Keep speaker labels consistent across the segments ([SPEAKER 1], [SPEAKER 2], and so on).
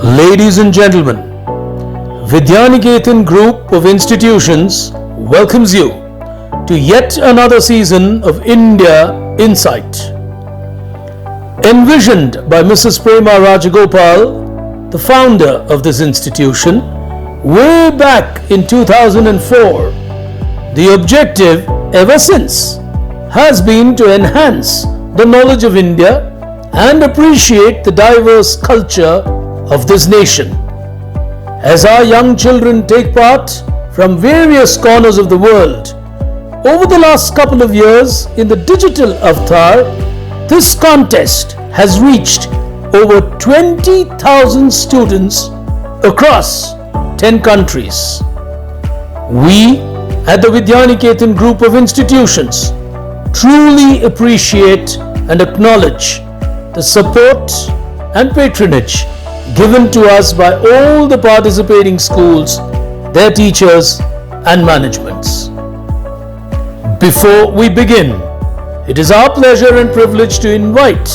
[SPEAKER 1] Ladies and gentlemen, Vidyaniketan Group of Institutions welcomes you to yet another season of India Insight. Envisioned by Mrs. Prema Rajagopal, the founder of this institution, way back in 2004, the objective ever since has been to enhance the knowledge of India and appreciate the diverse culture of this nation. As our young children take part from various corners of the world, over the last couple of years in the digital avatar, this contest has reached over 20,000 students across 10 countries. We at the Vidyaniketan Group of Institutions truly appreciate and acknowledge the support and patronage given to us by all the participating schools, their teachers and managements. Before we begin, it is our pleasure and privilege to invite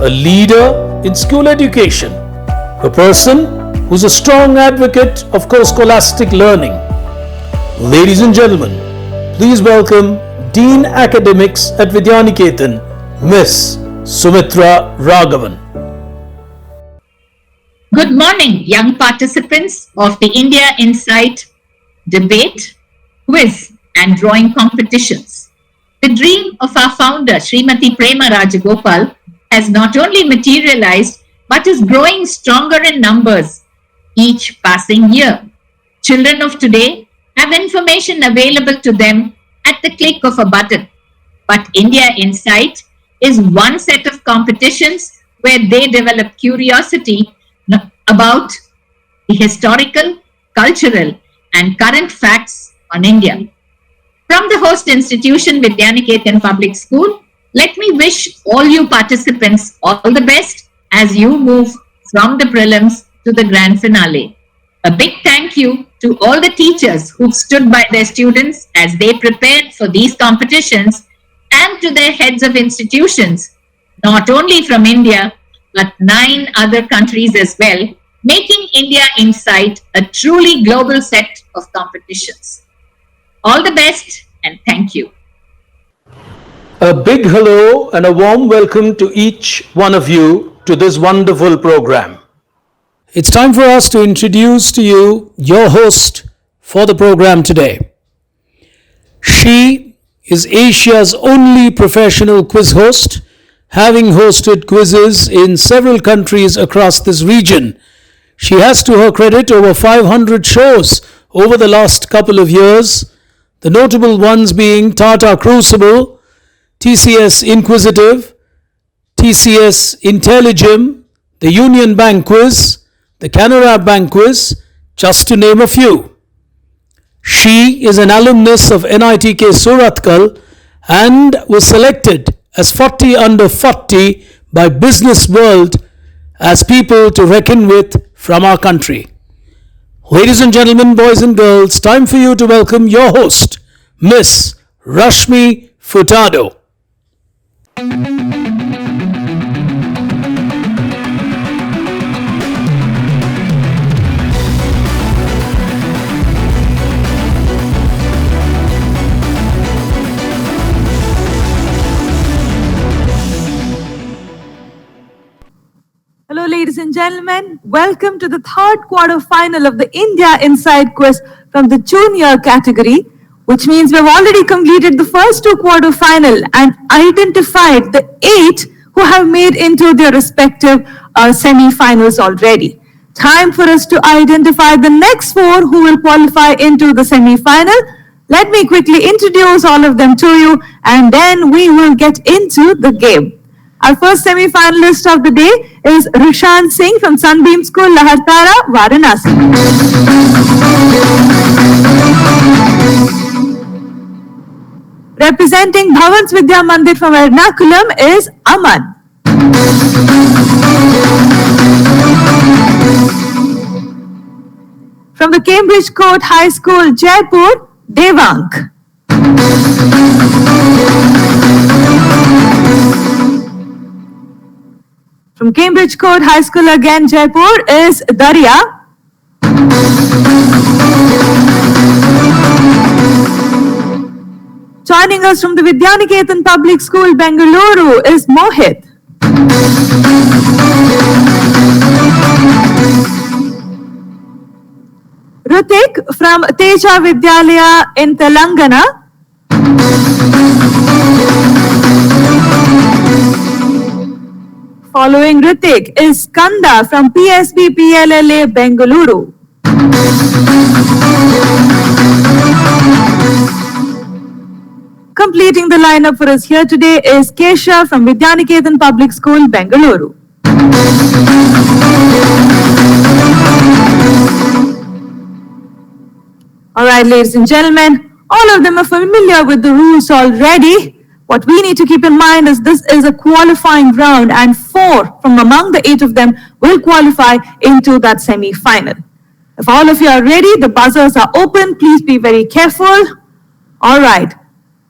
[SPEAKER 1] a leader in school education, a person who is a strong advocate of co-scholastic learning. Ladies and gentlemen, please welcome Dean Academics at Vidyaniketan, Miss Sumitra Raghavan.
[SPEAKER 2] Good morning, young participants of the India Insight debate, quiz and drawing competitions. The dream of our founder, Srimati Prema Rajagopal, has not only materialized but is growing stronger in numbers each passing year. Children of today have information available to them at the click of a button. But India Insight is one set of competitions where they develop curiosity about the historical, cultural, and current facts on India. From the host institution, Vidyaniketan Public School, let me wish all you participants all the best as you move from the prelims to the grand finale. A big thank you to all the teachers who stood by their students as they prepared for these competitions, and to their heads of institutions, not only from India, but 9 other countries as well, making India Insight a truly global set of competitions. All the best and thank you.
[SPEAKER 1] A big hello and a warm welcome to each one of you to this wonderful program. It's time for us to introduce to you your host for the program today. She is Asia's only professional quiz host, having hosted quizzes in several countries across this region. She has to her credit over 500 shows over the last couple of years, the notable ones being Tata Crucible, TCS Inquisitive, TCS Intelligim, the Union Bank Quiz, the Canara Bank Quiz, just to name a few. She is an alumnus of NITK Surathkal and was selected as 40 under 40 by Business World as people to reckon with from our country. Ladies and gentlemen, boys and girls, time for you to welcome your host, Miss Rashmi Furtado.
[SPEAKER 3] Hello, ladies and gentlemen. Welcome to the third quarter final of the India Inside Quiz from the junior category, which means we've already completed the first 2 quarter final and identified the 8 who have made into their respective semi-finals already. Time for us to identify the next 4 who will qualify into the semi-final. Let me quickly introduce all of them to you and then we will get into the game. Our first semi-finalist of the day is Rishan Singh from Sunbeam School, Lahartara, Varanasi. Representing Bhavans Vidya Mandir from Ernakulam is Aman. From the Cambridge Court High School, Jaipur, Devank. From Cambridge Court High School again, Jaipur, is Darya. Joining us from the Vidyaniketan Public School, Bangalore, is Mohit. Ritik from Teja Vidyalaya in Telangana. Following Ritik is Skanda from PSB PLLA Bengaluru. Completing the lineup for us here today is Kesha from Vidyaniketan Public School, Bengaluru. Alright, ladies and gentlemen, all of them are familiar with the rules already. What we need to keep in mind is this is a qualifying round and 4 from among the 8 of them will qualify into that semi-final. If all of you are ready, the buzzers are open. Please be very careful. Alright,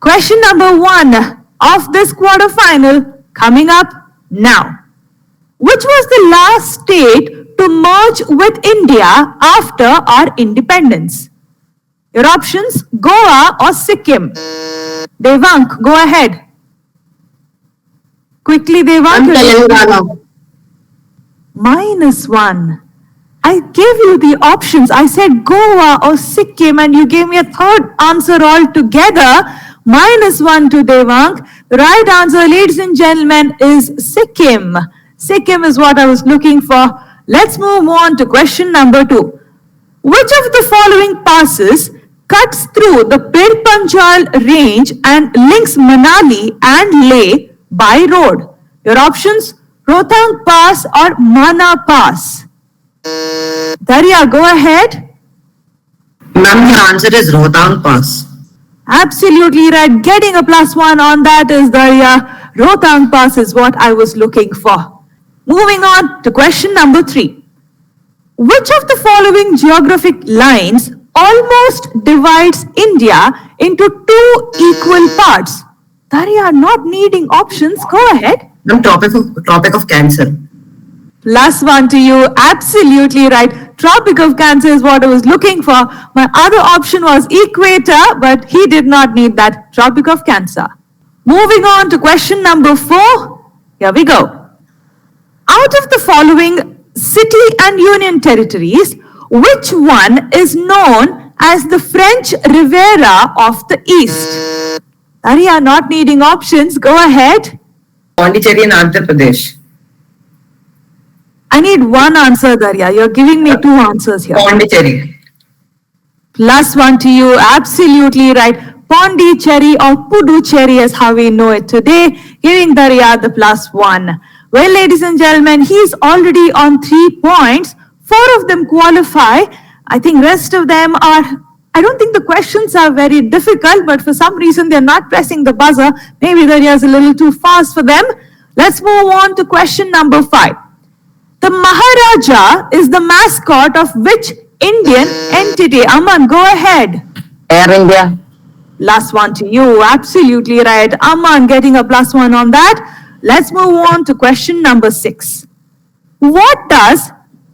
[SPEAKER 3] question number 1 of this quarter-final coming up now. Which was the last state to merge with India after our independence? Your options, Goa or Sikkim. Devank, go ahead. Quickly, Devank.
[SPEAKER 4] Telangana.
[SPEAKER 3] -1. I gave you the options. I said Goa or Sikkim and you gave me a third answer altogether. -1 to Devank. The right answer, ladies and gentlemen, is Sikkim. Sikkim is what I was looking for. Let's move on to question number 2. Which of the following passes cuts through the Bir Panjal range and links Manali and Leh by road? Your options, Rohtang Pass or Mana Pass. Darya, go ahead.
[SPEAKER 4] Ma'am, the answer is Rohtang Pass.
[SPEAKER 3] Absolutely right. Getting a +1 on that is Darya. Rohtang Pass is what I was looking for. Moving on to question number 3. Which of the following geographic lines almost divides India into 2 equal parts? Darya, not needing options. Go ahead.
[SPEAKER 4] Ma'am, Tropic of Cancer.
[SPEAKER 3] +1 to you. Absolutely right. Tropic of Cancer is what I was looking for. My other option was Equator, but he did not need that. Tropic of Cancer. Moving on to question number 4. Here we go. Out of the following city and union territories, which one is known as the French Riviera of the East? Darya, not needing options. Go ahead.
[SPEAKER 4] Pondicherry and Andhra Pradesh.
[SPEAKER 3] I need one answer, Darya. You're giving me 2 answers here.
[SPEAKER 4] Pondicherry.
[SPEAKER 3] +1 to you. Absolutely right. Pondicherry or Puducherry is how we know it today. Giving Darya the +1. Well, ladies and gentlemen, he's already on 3 points. 4 of them qualify. I think rest of them are, I don't think the questions are very difficult, but for some reason they're not pressing the buzzer. Maybe Darya is a little too fast for them. Let's move on to question number 5. The Maharaja is the mascot of which Indian entity? Aman, go ahead.
[SPEAKER 4] Air India.
[SPEAKER 3] +1 to you. Absolutely right. Aman getting a +1 on that. Let's move on to question number 6. What does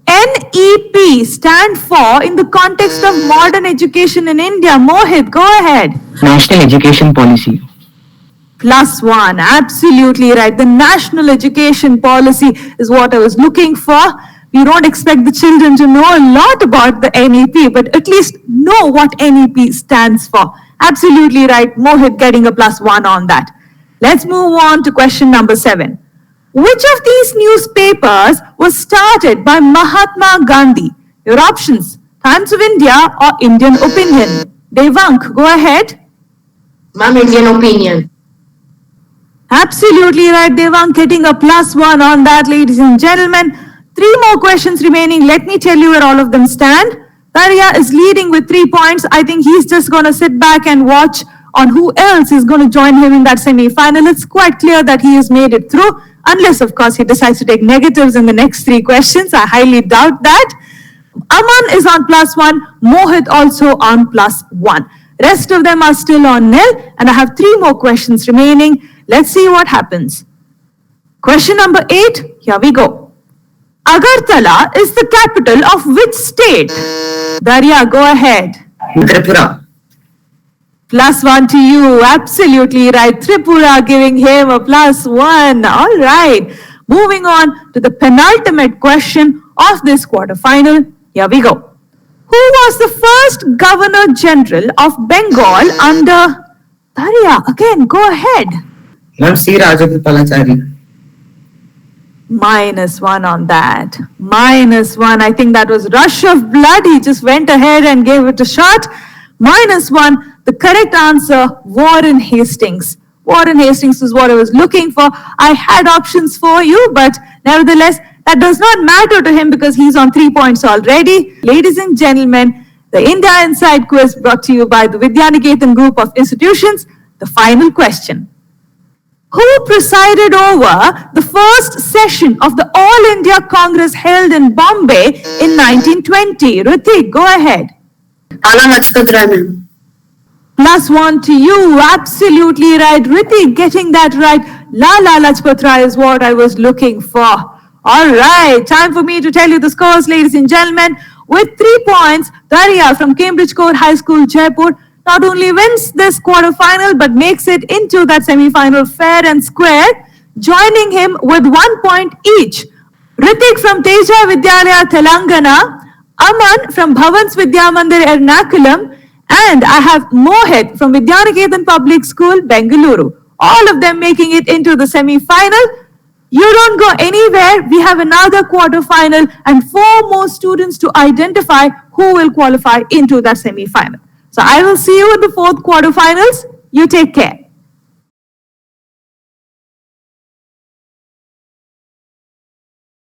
[SPEAKER 3] NEP stand for in the context of modern education in India? Mohit, go ahead.
[SPEAKER 4] National Education Policy.
[SPEAKER 3] +1. Absolutely right. The National Education Policy is what I was looking for. We don't expect the children to know a lot about the NEP, but at least know what NEP stands for. Absolutely right. Mohit getting a +1 on that. Let's move on to question number 7. Which of these newspapers was started by Mahatma Gandhi? Your options, Times of India or Indian Opinion. Devank, go ahead.
[SPEAKER 4] Ma'am, Indian Opinion.
[SPEAKER 3] Absolutely right, Devank, getting a +1 on that, ladies and gentlemen. 3 more questions remaining. Let me tell you where all of them stand. Darya is leading with 3 points. I think he's just going to sit back and watch on who else is going to join him in that semi-final. It's quite clear that he has made it through, unless, of course, he decides to take negatives in the next 3 questions. I highly doubt that. Aman is on +1, Mohit also on +1. Rest of them are still on nil, and I have 3 more questions remaining. Let's see what happens. Question number 8, Here we go. Agartala is the capital of which state? Darya, go ahead.
[SPEAKER 4] Tripura.
[SPEAKER 3] +1 to you. Absolutely right. Tripura giving him a +1. All right. Moving on to the penultimate question of this quarterfinal. Here we go. Who was the first Governor General of Bengal under Darya? Again, go ahead.
[SPEAKER 4] Ma'am, C. Rajagopalachari.
[SPEAKER 3] -1 on that. -1. I think that was rush of blood. He just went ahead and gave it a shot. -1. The correct answer, Warren Hastings. Warren Hastings is what I was looking for. I had options for you, but nevertheless, that does not matter to him because he's on 3 points already. Ladies and gentlemen, the India Inside Quiz brought to you by the Vidyaniketan group of institutions. The final question. Who presided over the first session of the All India Congress held in Bombay in 1920? Ritik, go ahead.
[SPEAKER 4] Lala Lajpat Rai, ma'am.
[SPEAKER 3] +1 to you. Absolutely right. Ritik getting that right. Lala Lajpat Rai is what I was looking for. All right. Time for me to tell you the scores, ladies and gentlemen. With 3 points, Darya from Cambridge Court High School, Jaipur, not only wins this quarterfinal but makes it into that semi-final fair and square, joining him with 1 point each. Ritik from Teja Vidyalaya, Telangana, Aman from Bhavans Vidya Mandir, Ernakulam, and I have Mohit from Vidyaniketan Public School, Bangalore. All of them making it into the semi-final. You don't go anywhere. We have another quarterfinal and 4 more students to identify who will qualify into that semi-final. So I will see you in the 4th quarterfinals. You take care.